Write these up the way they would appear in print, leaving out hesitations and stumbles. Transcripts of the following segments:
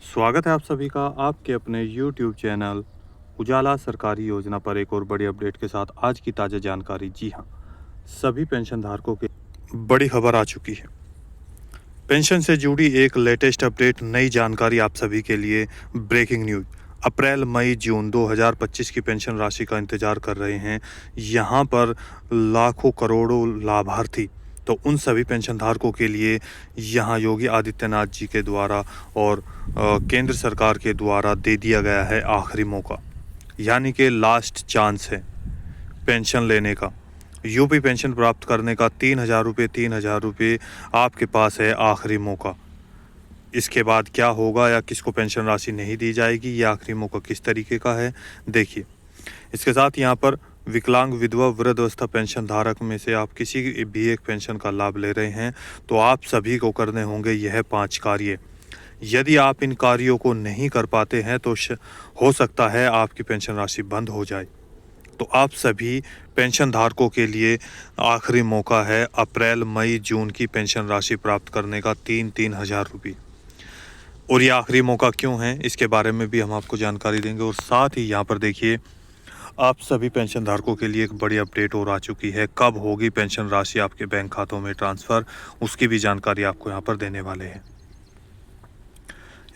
स्वागत है आप सभी का आपके अपने YouTube चैनल उजाला सरकारी योजना पर एक और बड़ी अपडेट के साथ। आज की ताज़ा जानकारी, जी हाँ, सभी पेंशन धारकों के बड़ी खबर आ चुकी है। पेंशन से जुड़ी एक लेटेस्ट अपडेट, नई जानकारी आप सभी के लिए। ब्रेकिंग न्यूज, अप्रैल मई जून 2025 की पेंशन राशि का इंतजार कर रहे हैं यहाँ पर लाखों करोड़ों लाभार्थी। तो उन सभी पेंशन धारकों के लिए यहाँ योगी आदित्यनाथ जी के द्वारा और केंद्र सरकार के द्वारा दे दिया गया है आखिरी मौका, यानी कि लास्ट चांस है पेंशन लेने का। यूपी पेंशन प्राप्त करने का 3,000 रुपये आपके पास है आखिरी मौका। इसके बाद क्या होगा या किसको पेंशन राशि नहीं दी जाएगी, ये आखिरी मौका किस तरीके का है, देखिए। इसके साथ यहाँ पर विकलांग, विधवा, वृद्धावस्था पेंशन धारक में से आप किसी भी एक पेंशन का लाभ ले रहे हैं तो आप सभी को करने होंगे यह 5 कार्य। यदि आप इन कार्यों को नहीं कर पाते हैं तो हो सकता है आपकी पेंशन राशि बंद हो जाए। तो आप सभी पेंशन धारकों के लिए आखिरी मौका है अप्रैल मई जून की पेंशन राशि प्राप्त करने का, 3-3 हज़ार रुपये। और ये आखिरी मौका क्यों है, इसके बारे में भी हम आपको जानकारी देंगे। और साथ ही यहाँ पर देखिए, आप सभी पेंशन धारकों के लिए एक बड़ी अपडेट और आ चुकी है। कब होगी पेंशन राशि आपके बैंक खातों में ट्रांसफ़र, उसकी भी जानकारी आपको यहाँ पर देने वाले हैं।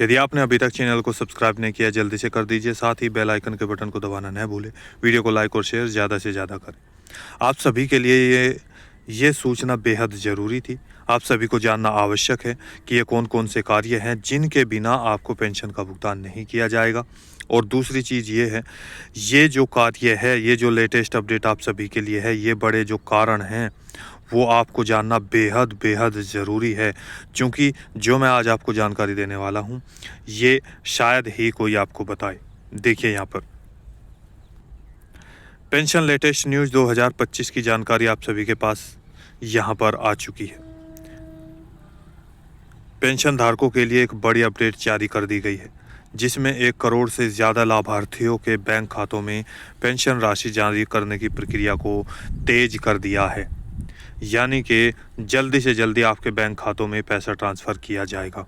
यदि आपने अभी तक चैनल को सब्सक्राइब नहीं किया, जल्दी से कर दीजिए। साथ ही बेल आइकन के बटन को दबाना न भूलें। वीडियो को लाइक और शेयर ज़्यादा से ज़्यादा करें। आप सभी के लिए ये सूचना बेहद ज़रूरी थी। आप सभी को जानना आवश्यक है कि ये कौन कौन से कार्य हैं जिनके बिना आपको पेंशन का भुगतान नहीं किया जाएगा। और दूसरी चीज़ ये है, ये जो कार्य है, ये जो लेटेस्ट अपडेट आप सभी के लिए है, ये बड़े जो कारण हैं वो आपको जानना बेहद बेहद ज़रूरी है। क्योंकि जो मैं आज आपको जानकारी देने वाला हूँ ये शायद ही कोई आपको बताए। देखिए यहाँ पर पेंशन लेटेस्ट न्यूज़ 2025 की जानकारी आप सभी के पास यहाँ पर आ चुकी है। पेंशन धारकों के लिए एक बड़ी अपडेट जारी कर दी गई है जिसमें 1 करोड़ से ज़्यादा लाभार्थियों के बैंक खातों में पेंशन राशि जारी करने की प्रक्रिया को तेज कर दिया है। यानी कि जल्दी से जल्दी आपके बैंक खातों में पैसा ट्रांसफ़र किया जाएगा।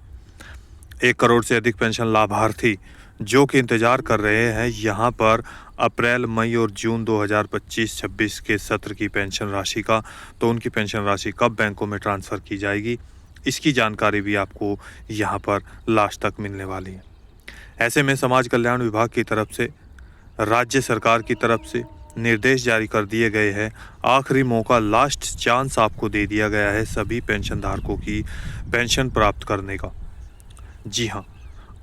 1 करोड़ से अधिक पेंशन लाभार्थी जो कि इंतज़ार कर रहे हैं यहाँ पर अप्रैल मई और जून 2025-26 के सत्र की पेंशन राशि का, तो उनकी पेंशन राशि कब बैंकों में ट्रांसफ़र की जाएगी, इसकी जानकारी भी आपको यहाँ पर लास्ट तक मिलने वाली है। ऐसे में समाज कल्याण विभाग की तरफ से, राज्य सरकार की तरफ से निर्देश जारी कर दिए गए हैं। आखिरी मौका, लास्ट चांस आपको दे दिया गया है सभी पेंशन धारकों की पेंशन प्राप्त करने का। जी हाँ,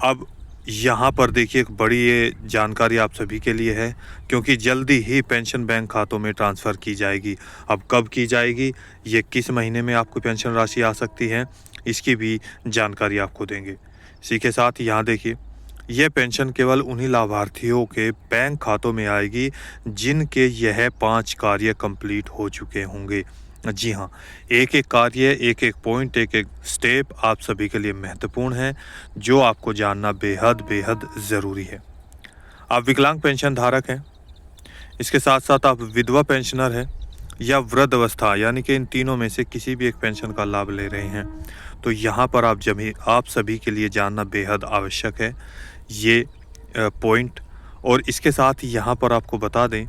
अब यहाँ पर देखिए एक बड़ी ये जानकारी आप सभी के लिए है क्योंकि जल्दी ही पेंशन बैंक खातों में ट्रांसफ़र की जाएगी। अब कब की जाएगी, ये किस महीने में आपको पेंशन राशि आ सकती है, इसकी भी जानकारी आपको देंगे। इसी के साथ यहाँ देखिए, यह पेंशन केवल उन्हीं लाभार्थियों के बैंक खातों में आएगी जिनके यह 5 कार्य कंप्लीट हो चुके होंगे। जी हाँ, एक एक कार्य, एक एक पॉइंट, एक एक स्टेप आप सभी के लिए महत्वपूर्ण है जो आपको जानना बेहद बेहद ज़रूरी है। आप विकलांग पेंशन धारक हैं, इसके साथ साथ आप विधवा पेंशनर हैं या वृद्ध अवस्था, यानी कि इन तीनों में से किसी भी एक पेंशन का लाभ ले रहे हैं, तो यहाँ पर आप सभी के लिए जानना बेहद आवश्यक है ये पॉइंट। और इसके साथ यहाँ पर आपको बता दें,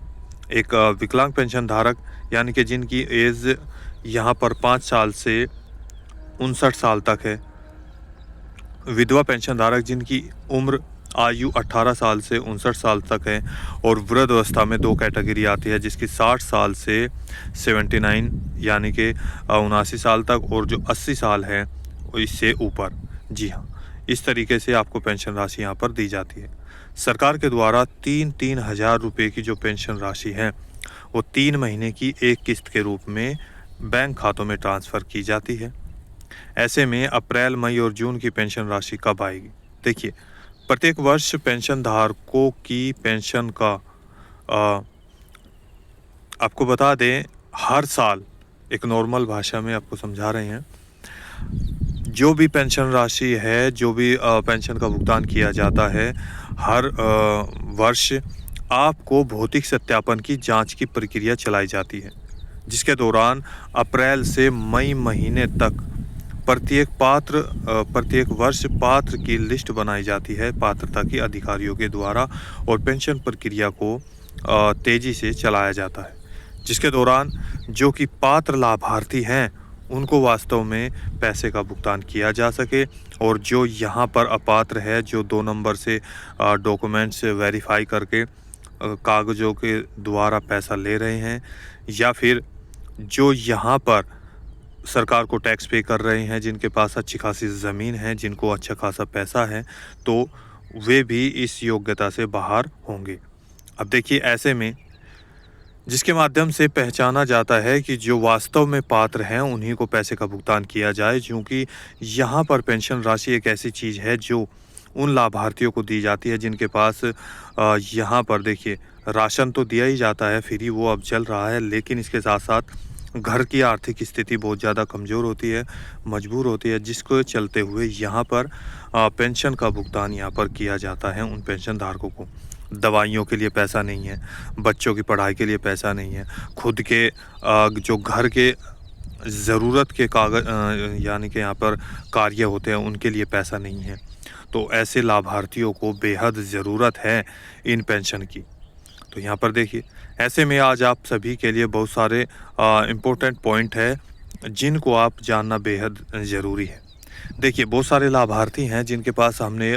एक विकलांग पेंशन धारक यानी कि जिनकी एज यहाँ पर 5 साल से 59 साल तक है, विधवा पेंशन धारक जिनकी उम्र आयु 18 साल से 59 साल तक है, और वृद्ध अवस्था में 2 कैटेगरी आती है जिसकी 60 साल से 79 यानी कि 79 साल तक, और जो 80 साल है इससे ऊपर। जी हाँ, इस तरीके से आपको पेंशन राशि यहाँ पर दी जाती है। सरकार के द्वारा 3-3 हज़ार रुपये की जो पेंशन राशि है वो 3 महीने की एक किस्त के रूप में बैंक खातों में ट्रांसफ़र की जाती है। ऐसे में अप्रैल मई और जून की पेंशन राशि कब आएगी, देखिए। प्रत्येक वर्ष पेंशन धारकों की पेंशन का आपको बता दें, हर साल, एक नॉर्मल भाषा में आपको समझा रहे हैं, जो भी पेंशन राशि है, जो भी पेंशन का भुगतान किया जाता है, हर वर्ष आपको भौतिक सत्यापन की जांच की प्रक्रिया चलाई जाती है जिसके दौरान अप्रैल से मई महीने तक प्रत्येक वर्ष पात्र की लिस्ट बनाई जाती है पात्रता की अधिकारियों के द्वारा और पेंशन प्रक्रिया को तेजी से चलाया जाता है, जिसके दौरान जो कि पात्र लाभार्थी हैं उनको वास्तव में पैसे का भुगतान किया जा सके, और जो यहाँ पर अपात्र है, जो 2 नंबर से डॉक्यूमेंट्स वेरीफाई करके कागज़ों के द्वारा पैसा ले रहे हैं, या फिर जो यहाँ पर सरकार को टैक्स पे कर रहे हैं, जिनके पास अच्छी खासी ज़मीन है, जिनको अच्छा खासा पैसा है, तो वे भी इस योग्यता से बाहर होंगे। अब देखिए, ऐसे में जिसके माध्यम से पहचाना जाता है कि जो वास्तव में पात्र हैं उन्हीं को पैसे का भुगतान किया जाए, क्योंकि यहाँ पर पेंशन राशि एक ऐसी चीज़ है जो उन लाभार्थियों को दी जाती है जिनके पास यहाँ पर देखिए राशन तो दिया ही जाता है फ्री, वो अब चल रहा है, लेकिन इसके साथ साथ घर की आर्थिक स्थिति बहुत ज़्यादा कमज़ोर होती है, मजबूर होती है, जिसको चलते हुए यहाँ पर पेंशन का भुगतान यहाँ पर किया जाता है उन पेंशन धारकों को। दवाइयों के लिए पैसा नहीं है, बच्चों की पढ़ाई के लिए पैसा नहीं है, खुद के जो घर के ज़रूरत के कागज़ यानी कि यहाँ पर कार्य होते हैं उनके लिए पैसा नहीं है। तो ऐसे लाभार्थियों को बेहद ज़रूरत है इन पेंशन की। तो यहाँ पर देखिए, ऐसे में आज आप सभी के लिए बहुत सारे इम्पोर्टेंट पॉइंट है जिनको आप जानना बेहद ज़रूरी है। देखिए, बहुत सारे लाभार्थी हैं जिनके पास हमने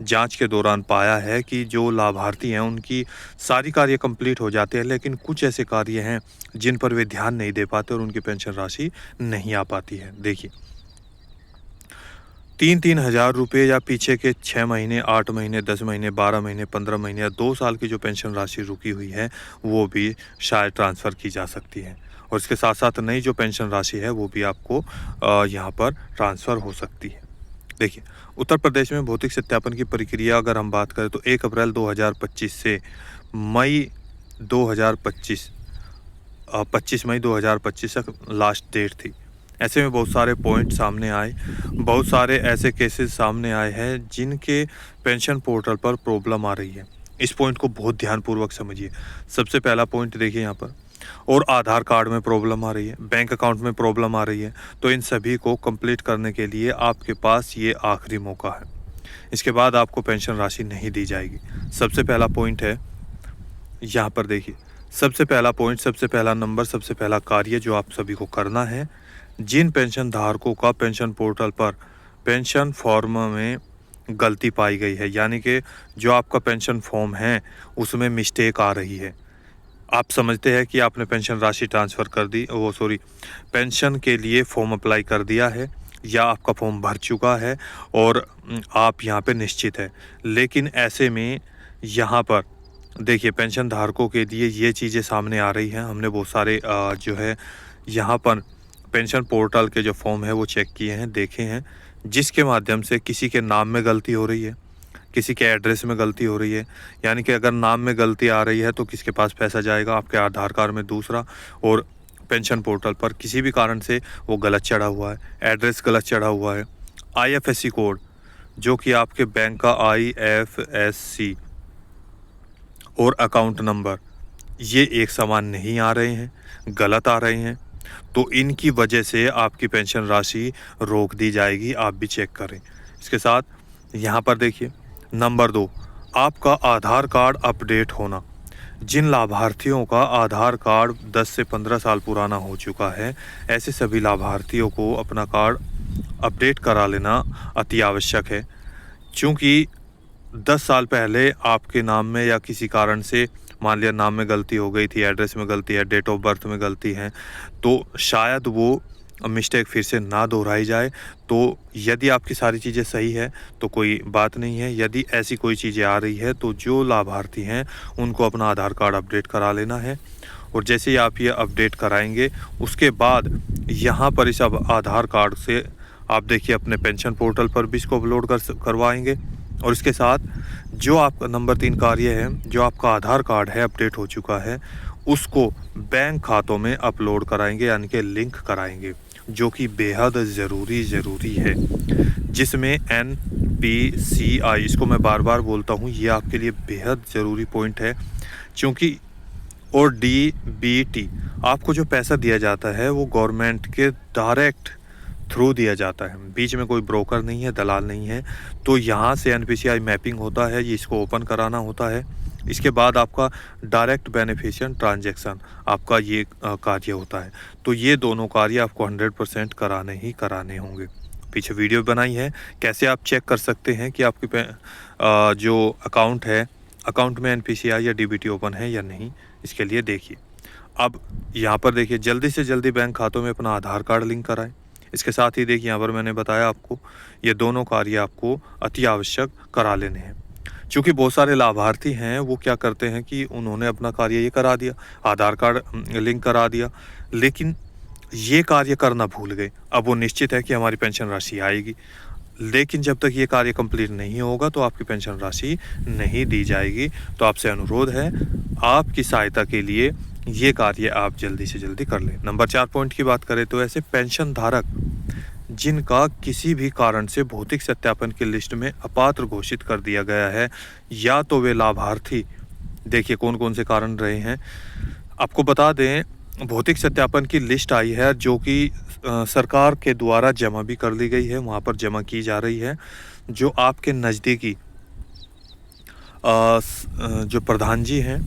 जांच के दौरान पाया है कि जो लाभार्थी हैं उनकी सारी कार्य कंप्लीट हो जाते हैं, लेकिन कुछ ऐसे कार्य हैं जिन पर वे ध्यान नहीं दे पाते और उनकी पेंशन राशि नहीं आ पाती है। देखिए, 3-3 हज़ार रुपये या पीछे के 6 महीने, 8 महीने, 10 महीने, 12 महीने, 15 महीने या 2 साल की जो पेंशन राशि रुकी हुई है वो भी शायद ट्रांसफ़र की जा सकती है, और इसके साथ साथ नई जो पेंशन राशि है वो भी आपको यहाँ पर ट्रांसफ़र हो सकती है। देखिए, उत्तर प्रदेश में भौतिक सत्यापन की प्रक्रिया अगर हम बात करें तो 1 अप्रैल 2025 से मई 2025 25 मई 2025 तक लास्ट डेट थी। ऐसे में बहुत सारे पॉइंट सामने आए, बहुत सारे ऐसे केसेस सामने आए हैं जिनके पेंशन पोर्टल पर प्रॉब्लम आ रही है। इस पॉइंट को बहुत ध्यानपूर्वक समझिए। सबसे पहला पॉइंट देखिए यहाँ पर, और आधार कार्ड में प्रॉब्लम आ रही है, बैंक अकाउंट में प्रॉब्लम आ रही है, तो इन सभी को कंप्लीट करने के लिए आपके पास ये आखिरी मौका है। इसके बाद आपको पेंशन राशि नहीं दी जाएगी। सबसे पहला पॉइंट है यहाँ पर देखिए, सबसे पहला पॉइंट, सबसे पहला नंबर, सबसे पहला कार्य जो आप सभी को करना है, जिन पेंशन धारकों का पेंशन पोर्टल पर पेंशन फॉर्म में गलती पाई गई है, यानी कि जो आपका पेंशन फॉर्म है उसमें मिस्टेक आ रही है, आप समझते हैं कि आपने पेंशन राशि ट्रांसफ़र कर दी, पेंशन के लिए फॉर्म अप्लाई कर दिया है या आपका फॉर्म भर चुका है और आप यहाँ पे निश्चित है, लेकिन ऐसे में यहाँ पर देखिए पेंशन धारकों के लिए ये चीज़ें सामने आ रही हैं। हमने बहुत सारे जो है यहाँ पर पेंशन पोर्टल के जो फॉर्म है वो चेक किए हैं, देखे हैं, जिसके माध्यम से किसी के नाम में गलती हो रही है, किसी के एड्रेस में गलती हो रही है। यानी कि अगर नाम में गलती आ रही है तो किसके पास पैसा जाएगा, आपके आधार कार्ड में दूसरा, और पेंशन पोर्टल पर किसी भी कारण से वो गलत चढ़ा हुआ है, एड्रेस गलत चढ़ा हुआ है, IFSC कोड जो कि आपके बैंक का IFSC और अकाउंट नंबर ये एक समान नहीं आ रहे हैं, गलत आ रहे हैं, तो इनकी वजह से आपकी पेंशन राशि रोक दी जाएगी। आप भी चेक करें। इसके साथ यहाँ पर देखिए, नंबर 2, आपका आधार कार्ड अपडेट होना। जिन लाभार्थियों का आधार कार्ड 10 से 15 साल पुराना हो चुका है, ऐसे सभी लाभार्थियों को अपना कार्ड अपडेट करा लेना अति आवश्यक है, क्योंकि 10 साल पहले आपके नाम में या किसी कारण से मान लिया नाम में गलती हो गई थी, एड्रेस में गलती है, डेट ऑफ बर्थ में गलती है, तो शायद वो मिस्टेक फिर से ना दोहराई जाए। तो यदि आपकी सारी चीज़ें सही है तो कोई बात नहीं है, यदि ऐसी कोई चीज़ें आ रही है तो जो लाभार्थी हैं उनको अपना आधार कार्ड अपडेट करा लेना है, और जैसे ही आप ये अपडेट कराएंगे उसके बाद यहाँ पर इस आधार कार्ड से आप देखिए अपने पेंशन पोर्टल पर भी इसको अपलोड करवाएंगे, और इसके साथ जो आपका नंबर 3 कार्य है, जो आपका आधार कार्ड है अपडेट हो चुका है उसको बैंक खातों में अपलोड कराएंगे, यानी कि लिंक कराएंगे, जो कि बेहद ज़रूरी है, जिसमें NPCI, इसको मैं बार बार बोलता हूँ, ये आपके लिए बेहद ज़रूरी पॉइंट है, क्योंकि और DBT आपको जो पैसा दिया जाता है वो गवर्नमेंट के डायरेक्ट थ्रू दिया जाता है, बीच में कोई ब्रोकर नहीं है, दलाल नहीं है। तो यहाँ से एनपीसीआई मैपिंग होता है, ये इसको ओपन कराना होता है। इसके बाद आपका डायरेक्ट बेनिफिशियरी ट्रांजैक्शन आपका ये कार्य होता है। तो ये दोनों कार्य आपको 100% कराने ही कराने होंगे। पीछे वीडियो बनाई है कैसे आप चेक कर सकते हैं कि आपकी जो अकाउंट है, अकाउंट में एनपीसीआई या डीबीटी ओपन है या नहीं। इसके लिए देखिए, अब यहाँ पर देखिए, जल्दी से जल्दी बैंक खातों में अपना आधार कार्ड लिंक कराएं। इसके साथ ही देखिए, यहाँ पर मैंने बताया आपको, ये दोनों कार्य आपको अति आवश्यक करा लेने हैं। क्योंकि बहुत सारे लाभार्थी हैं, वो क्या करते हैं कि उन्होंने अपना कार्य ये करा दिया, आधार कार्ड लिंक करा दिया, लेकिन ये कार्य करना भूल गए। अब वो निश्चित है कि हमारी पेंशन राशि आएगी, लेकिन जब तक ये कार्य कंप्लीट नहीं होगा तो आपकी पेंशन राशि नहीं दी जाएगी। तो आपसे अनुरोध है, आपकी सहायता के लिए ये कार्य आप जल्दी से जल्दी कर लें। नंबर 4 पॉइंट की बात करें तो ऐसे पेंशन धारक जिनका किसी भी कारण से भौतिक सत्यापन की लिस्ट में अपात्र घोषित कर दिया गया है, या तो वे लाभार्थी, देखिए कौन कौन से कारण रहे हैं आपको बता दें। भौतिक सत्यापन की लिस्ट आई है जो कि सरकार के द्वारा जमा भी कर ली गई है, वहाँ पर जमा की जा रही है। जो आपके नज़दीकी जो प्रधान जी हैं,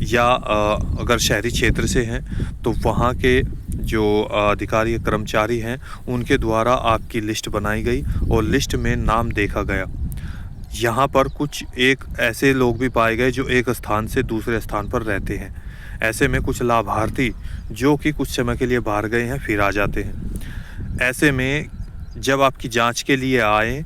या अगर शहरी क्षेत्र से हैं तो वहाँ के जो अधिकारी या कर्मचारी हैं, उनके द्वारा आपकी लिस्ट बनाई गई और लिस्ट में नाम देखा गया। यहाँ पर कुछ एक ऐसे लोग भी पाए गए जो एक स्थान से दूसरे स्थान पर रहते हैं। ऐसे में कुछ लाभार्थी जो कि कुछ समय के लिए बाहर गए हैं, फिर आ जाते हैं। ऐसे में जब आपकी जांच के लिए आए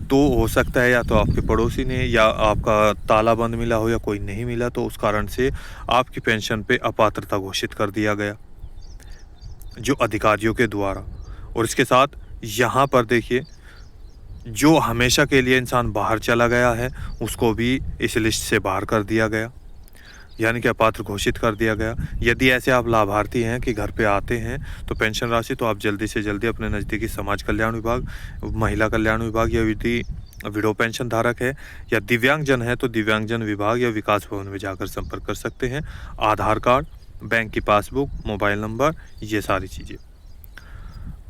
तो हो सकता है या तो आपके पड़ोसी ने, या आपका ताला बंद मिला हो, या कोई नहीं मिला, तो उस कारण से आपकी पेंशन पे अपात्रता घोषित कर दिया गया जो अधिकारियों के द्वारा। और इसके साथ यहाँ पर देखिए, जो हमेशा के लिए इंसान बाहर चला गया है उसको भी इस लिस्ट से बाहर कर दिया गया, यानी कि अपात्र घोषित कर दिया गया। यदि ऐसे आप लाभार्थी हैं कि घर पे आते हैं तो पेंशन राशि, तो आप जल्दी से जल्दी अपने नज़दीकी समाज कल्याण विभाग, महिला कल्याण विभाग, या यदि विडो पेंशन धारक है या दिव्यांगजन है तो दिव्यांगजन विभाग या विकास भवन में जाकर संपर्क कर सकते हैं। आधार कार्ड, बैंक की पासबुक, मोबाइल नंबर, ये सारी चीज़ें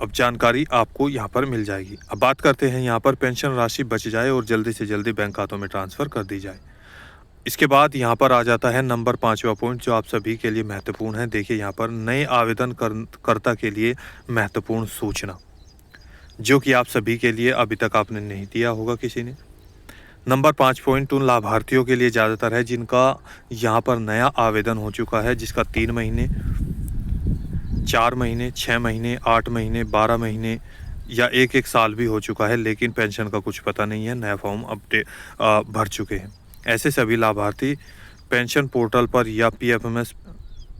अब जानकारी आपको यहाँ पर मिल जाएगी। अब बात करते हैं यहाँ पर पेंशन राशि बच जाए और जल्दी से जल्दी बैंक खातों में ट्रांसफ़र कर दी जाए। इसके बाद यहाँ पर आ जाता है नंबर 5वां पॉइंट, जो आप सभी के लिए महत्वपूर्ण है। देखिए, यहाँ पर नए आवेदनकर्ता के लिए महत्वपूर्ण सूचना, जो कि आप सभी के लिए अभी तक आपने नहीं दिया होगा किसी ने। नंबर 5 पॉइंट उन लाभार्थियों के लिए ज़्यादातर है जिनका यहाँ पर नया आवेदन हो चुका है, जिसका 3 महीने, 4 महीने, 6 महीने, 8 महीने, 12 महीने या 1 साल भी हो चुका है, लेकिन पेंशन का कुछ पता नहीं है, नया फॉर्म अपडेट भर चुके हैं। ऐसे सभी लाभार्थी पेंशन पोर्टल पर या पीएफएमएस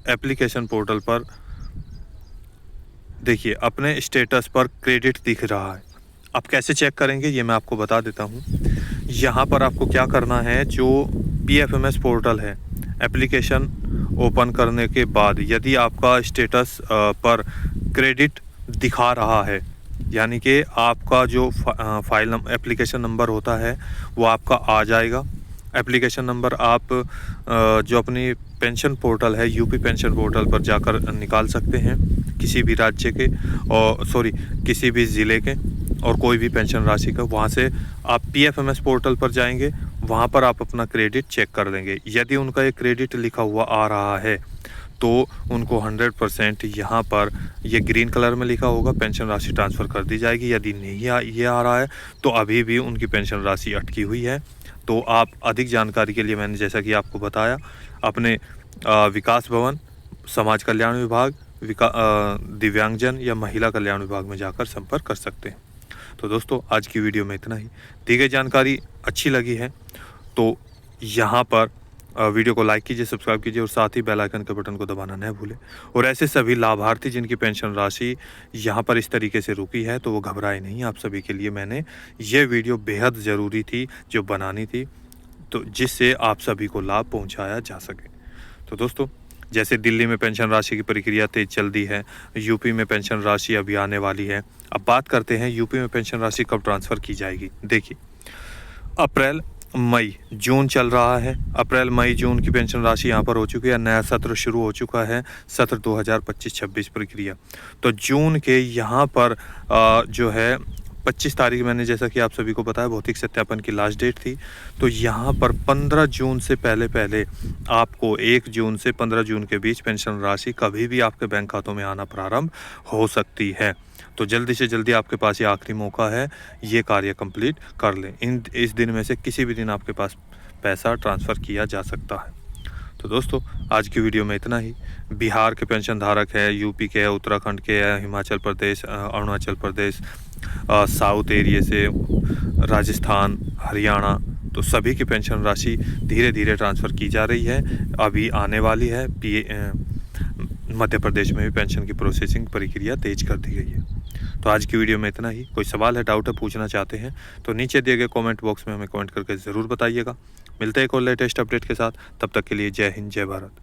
एप्लीकेशन पोर्टल पर देखिए, अपने स्टेटस पर क्रेडिट दिख रहा है। आप कैसे चेक करेंगे ये मैं आपको बता देता हूँ। यहाँ पर आपको क्या करना है, जो पीएफएमएस पोर्टल है, एप्लीकेशन ओपन करने के बाद यदि आपका स्टेटस पर क्रेडिट दिखा रहा है, यानी कि आपका जो फाइल एप्लीकेशन नंबर होता है वो आपका आ जाएगा। एप्लीकेशन नंबर आप जो अपनी पेंशन पोर्टल है, यूपी पेंशन पोर्टल पर जाकर निकाल सकते हैं, किसी भी राज्य के, और किसी भी ज़िले के, और कोई भी पेंशन राशि का। वहाँ से आप पीएफएमएस पोर्टल पर जाएंगे, वहाँ पर आप अपना क्रेडिट चेक कर देंगे। यदि उनका एक क्रेडिट लिखा हुआ आ रहा है तो उनको 100% यहाँ पर ये ग्रीन कलर में लिखा होगा, पेंशन राशि ट्रांसफ़र कर दी जाएगी। यदि नहीं ये आ रहा है तो अभी भी उनकी पेंशन राशि अटकी हुई है। तो आप अधिक जानकारी के लिए, मैंने जैसा कि आपको बताया, अपने विकास भवन, समाज कल्याण विभाग, दिव्यांगजन या महिला कल्याण विभाग में जाकर संपर्क कर सकते हैं। तो दोस्तों, आज की वीडियो में इतना ही। दी गई जानकारी अच्छी लगी है तो यहाँ पर वीडियो को लाइक कीजिए, सब्सक्राइब कीजिए और साथ ही बेल आइकन के बटन को दबाना न भूलें। और ऐसे सभी लाभार्थी जिनकी पेंशन राशि यहाँ पर इस तरीके से रुकी है तो वो घबराए नहीं। आप सभी के लिए मैंने ये वीडियो बेहद ज़रूरी थी जो बनानी थी, तो जिससे आप सभी को लाभ पहुँचाया जा सके। तो दोस्तों, जैसे दिल्ली में पेंशन राशि की प्रक्रिया तेज चल दी है, यूपी में पेंशन राशि अभी आने वाली है। अब बात करते हैं यूपी में पेंशन राशि कब ट्रांसफ़र की जाएगी। देखिए, अप्रैल मई जून चल रहा है, अप्रैल मई जून की पेंशन राशि यहाँ पर हो चुकी है। नया सत्र शुरू हो चुका है, सत्र 2025-26 प्रक्रिया। तो जून के यहाँ पर जो है 25 तारीख, मैंने जैसा कि आप सभी को बताया, भौतिक सत्यापन की लास्ट डेट थी। तो यहाँ पर 15 जून से पहले आपको 1 जून से 15 जून के बीच पेंशन राशि कभी भी आपके बैंक खातों में आना प्रारंभ हो सकती है। तो जल्दी से जल्दी आपके पास ये आखिरी मौका है, ये कार्य कंप्लीट कर लें। इस दिन में से किसी भी दिन आपके पास पैसा ट्रांसफ़र किया जा सकता है। तो दोस्तों, आज की वीडियो में इतना ही। बिहार के पेंशन धारक है, यूपी के है, उत्तराखंड के है, हिमाचल प्रदेश, अरुणाचल प्रदेश, साउथ एरिया से राजस्थान, हरियाणा, तो सभी की पेंशन राशि धीरे धीरे ट्रांसफ़र की जा रही है, अभी आने वाली है। मध्य प्रदेश में भी पेंशन की प्रोसेसिंग प्रक्रिया तेज कर दी गई है। तो आज की वीडियो में इतना ही। कोई सवाल है, डाउट है, पूछना चाहते हैं तो नीचे दिए गए कमेंट बॉक्स में हमें कमेंट करके ज़रूर बताइएगा। मिलते हैं एक और लेटेस्ट अपडेट के साथ, तब तक के लिए जय हिंद, जय भारत।